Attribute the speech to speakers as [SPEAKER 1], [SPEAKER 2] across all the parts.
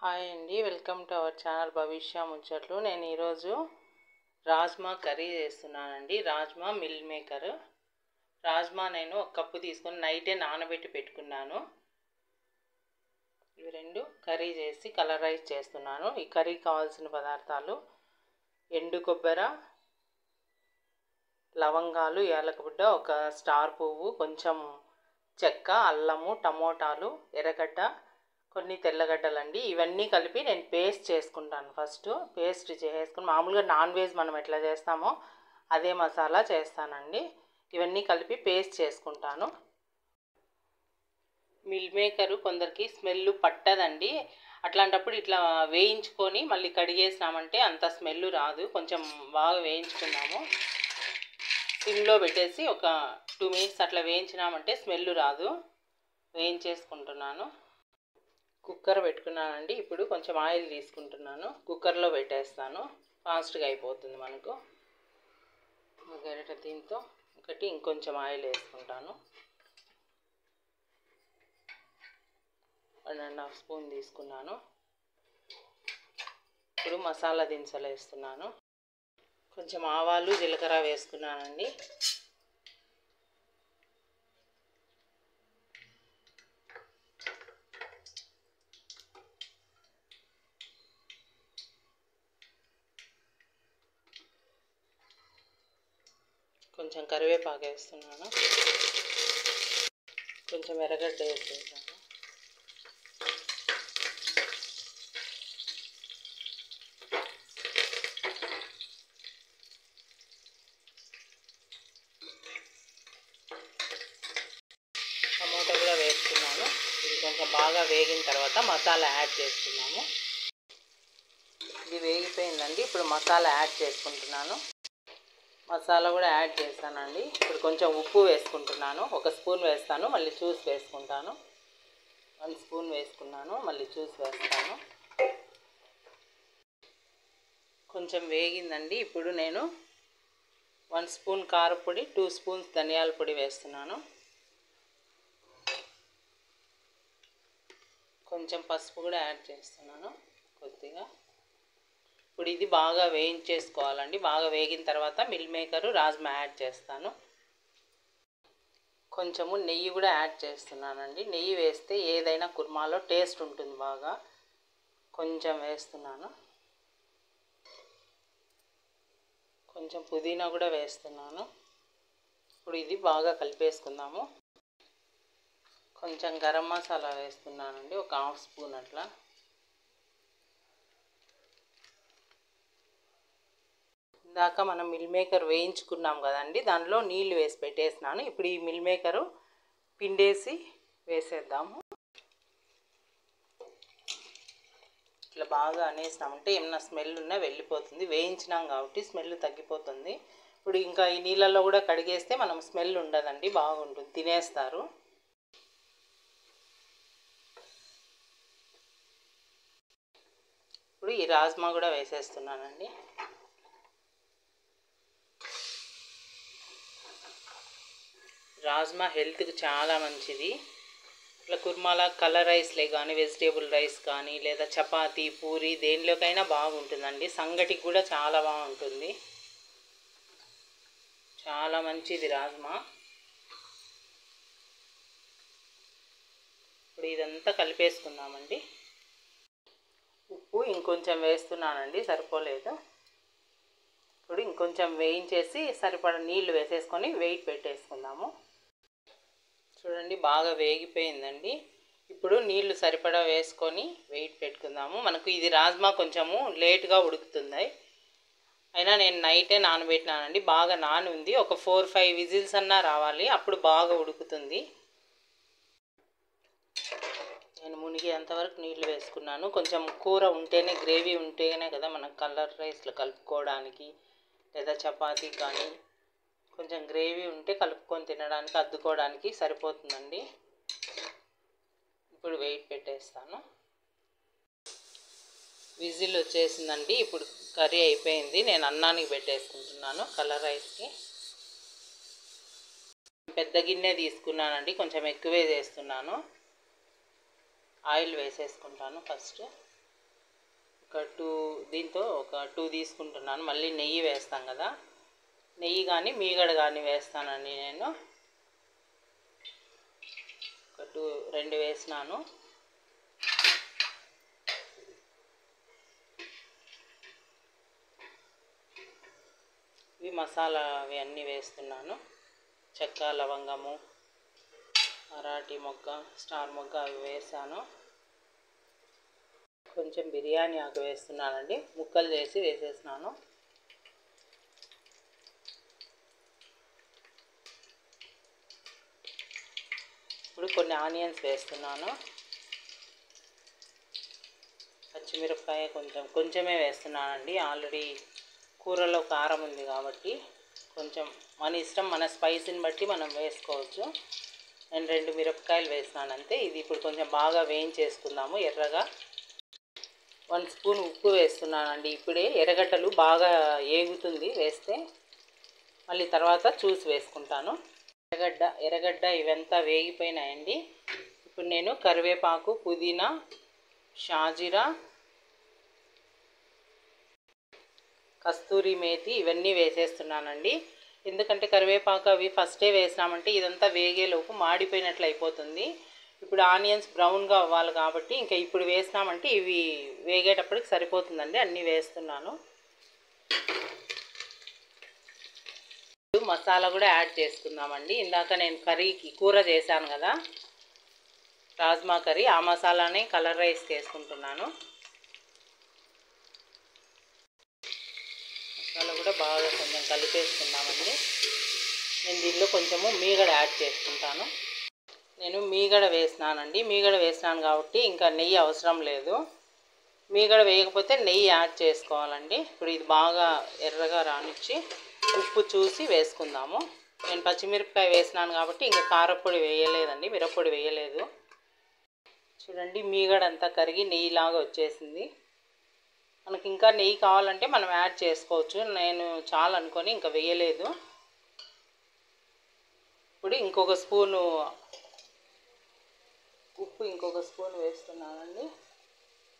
[SPEAKER 1] Hi అండి, welcome to our channel భవిష్య ముచ్చట్లు. నేను ఈరోజు రాజ్మా కర్రీ చేస్తున్నానండి. Rajma meal maker. రాజ్మా నేను ఒక కప్పు తీసుకొని నైటే నానబెట్టి పెట్టుకున్నాను. ఇవి రెండు కర్రీ చేసి కలర్ రైస్ చేస్తున్నాను. ఈ కర్రీకి కావాల్సిన పదార్థాలు: ఎండు కొబ్బరి, లవంగాలు, యాలకుబుడ్డ, ఒక స్టార్ పువ్వు, కొంచెం చెక్క, అల్లము, టమోటాలు, ఎర్రగడ్డ, కొన్ని తెల్లగడ్డలండి. ఇవన్నీ కలిపి నేను పేస్ట్ చేసుకుంటాను. ఫస్ట్ పేస్ట్ చేసుకుని మామూలుగా నాన్ వెజ్ మనం ఎట్లా చేస్తామో అదే మసాలా చేస్తానండి. ఇవన్నీ కలిపి పేస్ట్ చేసుకుంటాను. మిల్ మేకరు కొందరికి స్మెల్ పట్టదండి. అట్లాంటప్పుడు ఇట్లా వేయించుకొని మళ్ళీ కడిగేసినామంటే అంత స్మెల్ రాదు. కొంచెం బాగా వేయించుకున్నాము, సిమ్లో పెట్టేసి ఒక 2 మినిట్స్ అట్లా వేయించినామంటే స్మెల్ రాదు. వేయించేసుకుంటున్నాను. కుక్కర్ పెట్టుకున్నానండి. ఇప్పుడు కొంచెం ఆయిల్ తీసుకుంటున్నాను. కుక్కర్లో పెట్టేస్తాను, ఫాస్ట్గా అయిపోతుంది మనకు. గరిట దీంతో ఒకటి ఇంకొంచెం ఆయిల్ వేసుకుంటాను. 1.5 స్పూన్ తీసుకున్నాను. ఇప్పుడు మసాలా దినుసులు వేస్తున్నాను. కొంచెం ఆవాలు, జీలకర్ర వేసుకున్నానండి. కొంచెం కరివేపాకు వేస్తున్నాను. కొంచెం ఎర్రగడ్డ వేసుకుంటాను. టమాటా కూడా వేసుకున్నాను. ఇది కొంచెం బాగా వేగిన తర్వాత మసాలా యాడ్ చేసుకున్నాము. ఇది వేగిపోయిందండి. ఇప్పుడు మసాలా యాడ్ చేసుకుంటున్నాను. మసాలా కూడా యాడ్ చేస్తానండి. ఇప్పుడు కొంచెం ఉప్పు వేసుకుంటున్నాను. 1 స్పూన్ వేస్తాను, మళ్ళీ చూసి వేసుకుంటాను. 1 స్పూన్ వేసుకున్నాను, మళ్ళీ చూసి వేస్తాను. కొంచెం వేగిందండి. ఇప్పుడు నేను 1 స్పూన్ కారపొడి, 2 స్పూన్స్ ధనియాల పొడి వేస్తున్నాను. కొంచెం పసుపు కూడా యాడ్ చేస్తున్నాను కొద్దిగా. ఇప్పుడు ఇది బాగా వేయించేసుకోవాలండి. బాగా వేగిన తర్వాత మిల్ మేకరు, రాజ్మా యాడ్ చేస్తాను. కొంచెము నెయ్యి కూడా యాడ్ చేస్తున్నానండి. నెయ్యి వేస్తే ఏదైనా కుర్మాలో టేస్ట్ ఉంటుంది బాగా. కొంచెం వేస్తున్నాను. కొంచెం పుదీనా కూడా వేస్తున్నాను. ఇప్పుడు ఇది బాగా కలిపేసుకుందాము. కొంచెం గరం మసాలా వేస్తున్నానండి, ఒక 1/2 స్పూన్ అట్లా. ఇందాక మనం మిల్ మేకర్ వేయించుకున్నాం కదండి, దానిలో నీళ్లు వేసి పెట్టేసినాను. ఇప్పుడు ఈ మిల్ మేకరు పిండేసి వేసేద్దాము. ఇట్లా బాగా అనేసినామంటే ఏమన్నా స్మెల్ ఉన్నా వెళ్ళిపోతుంది. వేయించినాం కాబట్టి స్మెల్ తగ్గిపోతుంది. ఇప్పుడు ఇంకా ఈ నీళ్ళల్లో కూడా కడిగేస్తే మనం స్మెల్ ఉండదండి, బాగుంటుంది, తినేస్తారు. ఇప్పుడు ఈ రాజ్మా కూడా వేసేస్తున్నానండి. రాజ్మా హెల్త్కి చాలా మంచిది. ఇట్లా కుర్మాలా కలర్ రైస్లే కానీ, వెజిటేబుల్ రైస్ కానీ, లేదా చపాతీ, పూరి, దేనిలోకైనా బాగుంటుందండి. సంగటికి కూడా చాలా బాగుంటుంది. చాలా మంచిది రాజ్మా. ఇప్పుడు ఇదంతా కలిపేసుకుందామండి. ఉప్పు ఇంకొంచెం వేస్తున్నానండి, సరిపోలేదు. ఇప్పుడు ఇంకొంచెం వేయించేసి సరిపడా నీళ్లు వేసేసుకొని వెయిట్ పెట్టేసుకుందాము. చూడండి బాగా వేగిపోయిందండి. ఇప్పుడు నీళ్లు సరిపడా వేసుకొని వెయిట్ పెట్టుకుందాము. మనకు ఇది రాజ్మా కొంచెము లేట్గా ఉడుకుతుంది. అయినా నేను నైటే నానబెట్టినానండి. బాగా నాని ఉంది. ఒక 4-5 విజిల్స్ అన్నా రావాలి, అప్పుడు బాగా ఉడుకుతుంది. నేను మునిగేంతవరకు నీళ్ళు వేసుకున్నాను. కొంచెం కూర ఉంటేనే, గ్రేవీ ఉంటేనే కదా మనకు కలర్ రైస్లో కలుపుకోవడానికి, లేదా చపాతీ కానీ కొంచెం గ్రేవీ ఉంటే కలుపుకొని తినడానికి, అద్దుకోవడానికి సరిపోతుందండి. ఇప్పుడు వెయిట్ పెట్టేస్తాను. విజిల్ వచ్చేసిందండి. ఇప్పుడు కర్రీ అయిపోయింది. నేను అన్నానికి పెట్టేసుకుంటున్నాను, కలర్ రైస్కి. పెద్ద గిన్నె తీసుకున్నానండి, కొంచెం ఎక్కువే చేస్తున్నాను. ఆయిల్ వేసేసుకుంటాను ఫస్ట్. దీంతో ఒక 2 తీసుకుంటున్నాను. మళ్ళీ నెయ్యి వేస్తాం కదా, నెయ్యి కానీ మీగడ కానీ వేస్తానండి. నేను ఒక 2 వేసినాను. ఇవి మసాలా అవి అన్నీ వేస్తున్నాను. చెక్క, లవంగము, మరాఠీ మొగ్గ, స్టార్ మొగ్గ అవి వేసాను. కొంచెం బిర్యానీ ఆకు వేస్తున్నానండి, ముక్కలు చేసి వేసేసినాను. ఇప్పుడు కొన్ని ఆనియన్స్ వేస్తున్నాను. పచ్చిమిరపకాయ కొంచెమే వేస్తున్నానండి. ఆల్రెడీ కూరలో కారం ఉంది కాబట్టి కొంచెం మన ఇష్టం, మన స్పైసీని బట్టి మనం వేసుకోవచ్చు. నేను 2 మిరపకాయలు వేసినాను అంతే. ఇది ఇప్పుడు కొంచెం బాగా వేయించేసుకుందాము ఎర్రగా. 1 స్పూన్ ఉప్పు వేస్తున్నానండి. ఇప్పుడే ఎర్రగడ్డలు బాగా ఏగుతుంది వేస్తే, మళ్ళీ తర్వాత చూసి వేసుకుంటాను. ఎర్రగడ్డ ఇవంతా వేగిపోయినాయండి. ఇప్పుడు నేను కరివేపాకు, పుదీనా, షాజీరా, కస్తూరి మేతి ఇవన్నీ వేసేస్తున్నానండి. ఎందుకంటే కరివేపాకు అవి ఫస్టే వేసినామంటే ఇదంతా వేగేలోపు మాడిపోయినట్లు అయిపోతుంది. ఇప్పుడు ఆనియన్స్ బ్రౌన్గా అవ్వాలి కాబట్టి ఇంకా ఇప్పుడు వేసినామంటే ఇవి వేగేటప్పటికి సరిపోతుందండి. అన్నీ వేస్తున్నాను. మసాలా కూడా యాడ్ చేసుకుందామండి. ఇందాక నేను కూర చేశాను కదా, రాజ్మా కర్రీ, ఆ మసాలానే కలర్ రైస్ చేసుకుంటున్నాను. మసాలా కూడా బాగా కొంచెం కలిపేసుకుందామండి. నేను దీనిలో కొంచెము మీగడ యాడ్ చేసుకుంటాను. నేను మీగడ వేసినానండి. మీగడ వేసినాను కాబట్టి ఇంకా నెయ్యి అవసరం లేదు. మీగడ వేయకపోతే నెయ్యి యాడ్ చేసుకోవాలండి. ఇప్పుడు ఇది బాగా ఎర్రగా రానిచ్చి ఉప్పు చూసి వేసుకుందాము. నేను పచ్చిమిరపకాయ వేసినాను కాబట్టి ఇంకా కారపొడి వేయలేదండి, మిరప్పొడి వేయలేదు. చూడండి మీగడ అంతా కరిగి నెయ్యిలాగా వచ్చేసింది. మనకి ఇంకా నెయ్యి కావాలంటే మనం యాడ్ చేసుకోవచ్చు. నేను చాలా అనుకొని ఇంకా వేయలేదు. ఇప్పుడు ఇంకొక స్పూను ఉప్పు ఇంకొక స్పూన్ వేస్తున్నానండి.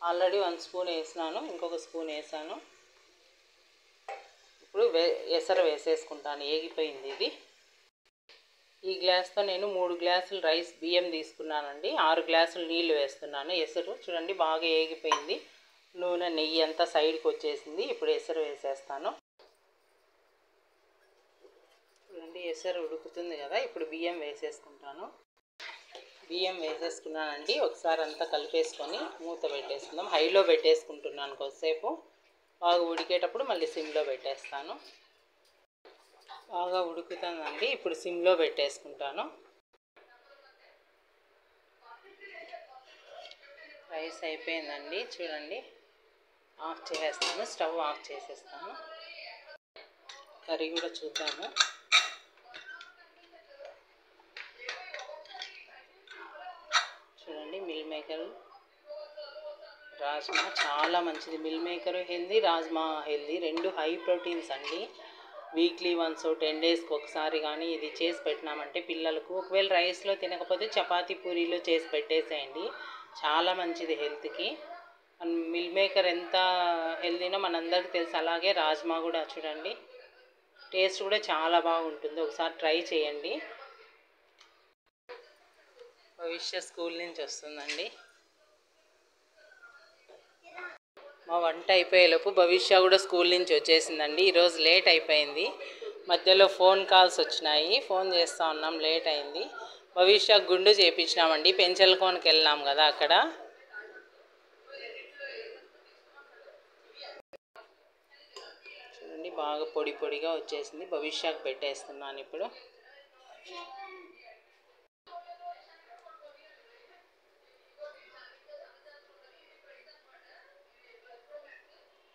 [SPEAKER 1] ఆల్రెడీ 1 స్పూన్ వేసినాను, ఇంకొక స్పూన్ వేసాను. ఇప్పుడు ఎసరు వేసేసుకుంటాను. ఏగిపోయింది ఇది. ఈ గ్లాస్తో నేను 3 గ్లాసులు బియ్యం తీసుకున్నానండి. 6 గ్లాసులు నీళ్లు వేస్తున్నాను. ఎసరు చూడండి బాగా ఏగిపోయింది. నూనె, నెయ్యి అంతా సైడ్కి వచ్చేసింది. ఇప్పుడు ఎసరు వేసేస్తాను. చూడండి ఎసరు ఉడుకుతుంది కదా, ఇప్పుడు బియ్యం వేసేసుకుంటాను. బియ్యం వేసేసుకున్నానండి. ఒకసారి అంతా కలిపేసుకొని మూత పెట్టేసుకుందాం. హైలో పెట్టేసుకుంటున్నాను కొద్దిసేపు. బాగా ఉడికేటప్పుడు మళ్ళీ సిమ్లో పెట్టేస్తాను. బాగా ఉడుకుతుందండి. ఇప్పుడు సిమ్లో పెట్టేసుకుంటాను. రైస్ అయిపోయిందండి. చూడండి ఆఫ్ చేసేస్తాను. స్టవ్ ఆఫ్ చేసేస్తాను. కర్రీ కూడా చూద్దాము. చూడండి మిల్ మేకర్, రాజ్మా చాలా మంచిది. Meal maker healthy, rajma healthy, 2 high proteins అండి. వీక్లీ వన్స్ 10 డేస్కి ఒకసారి కానీ ఇది చేసి పెట్టినామంటే పిల్లలకు, ఒకవేళ రైస్లో తినకపోతే చపాతీ, పూరీలో చేసి పెట్టేసేయండి. చాలా మంచిది హెల్త్కి. మిల్ మేకర్ ఎంత హెల్దీనో మనందరికీ తెలుసు. అలాగే రాజ్మా కూడా చూడండి టేస్ట్ కూడా చాలా బాగుంటుంది. ఒకసారి ట్రై చేయండి. భవిష్య స్కూల్ నుంచి వస్తుందండి. మా వంట అయిపోయేలోపు భవిష్య కూడా స్కూల్ నుంచి వచ్చేసిందండి. ఈరోజు లేట్ అయిపోయింది. మధ్యలో ఫోన్ కాల్స్ వచ్చినాయి, ఫోన్ చేస్తూ ఉన్నాం, లేట్ అయింది. భవిష్య గుండు చేయించినామండి. పెంచలకోనకి వెళ్ళినాం కదా, అక్కడ చూడండి బాగా పొడి పొడిగా వచ్చేసింది. భవిష్యకు పెట్టేస్తున్నాను ఇప్పుడు.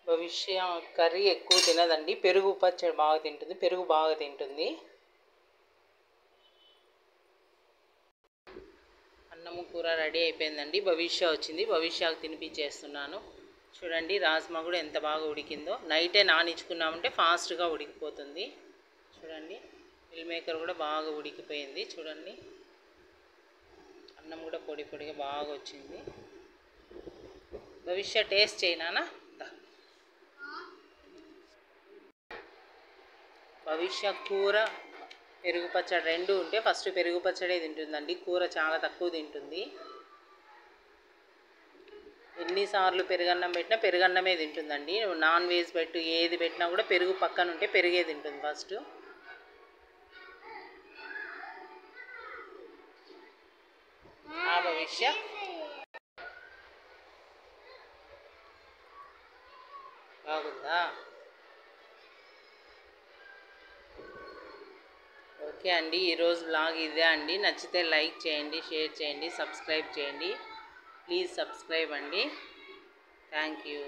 [SPEAKER 1] భవిష్య కర్రీ ఎక్కువ తినదండి, పెరుగు పచ్చడి బాగా తింటుంది, పెరుగు బాగా తింటుంది. అన్నము కూర రెడీ అయిపోయిందండి. భవిష్య వచ్చింది, భవిష్యకు తినిపించేస్తున్నాను. చూడండి రాజ్మా కూడా ఎంత బాగా ఉడికిందో. నైటే నానించుకున్నామంటే ఫాస్ట్గా ఉడికిపోతుంది. చూడండి మిల్ మేకర్ కూడా బాగా ఉడికిపోయింది. చూడండి అన్నం కూడా పొడి పొడిగా బాగా వచ్చింది. భవిష్య టేస్ట్ చేయనా? భవిష్య కూర పెరుగు పచ్చడి రెండు ఉంటే ఫస్ట్ పెరుగు పచ్చడే తింటుందండి. కూర చాలా తక్కువ తింటుంది. ఎన్నిసార్లు పెరుగన్నం పెట్టినా పెరుగన్నమే తింటుందండి. నాన్ వెజ్ పెట్టు ఏది పెట్టినా కూడా పెరుగు పక్కన ఉంటే పెరిగే తింటుంది ఫస్ట్. ఆ భవిష్య బాగుందా? ఓకే అండి, ఈరోజు బ్లాగ్ ఇదే అండి. నచ్చితే లైక్ చేయండి, షేర్ చేయండి, సబ్స్క్రైబ్ చేయండి. ప్లీజ్ సబ్స్క్రైబ్ అండి. Thank you.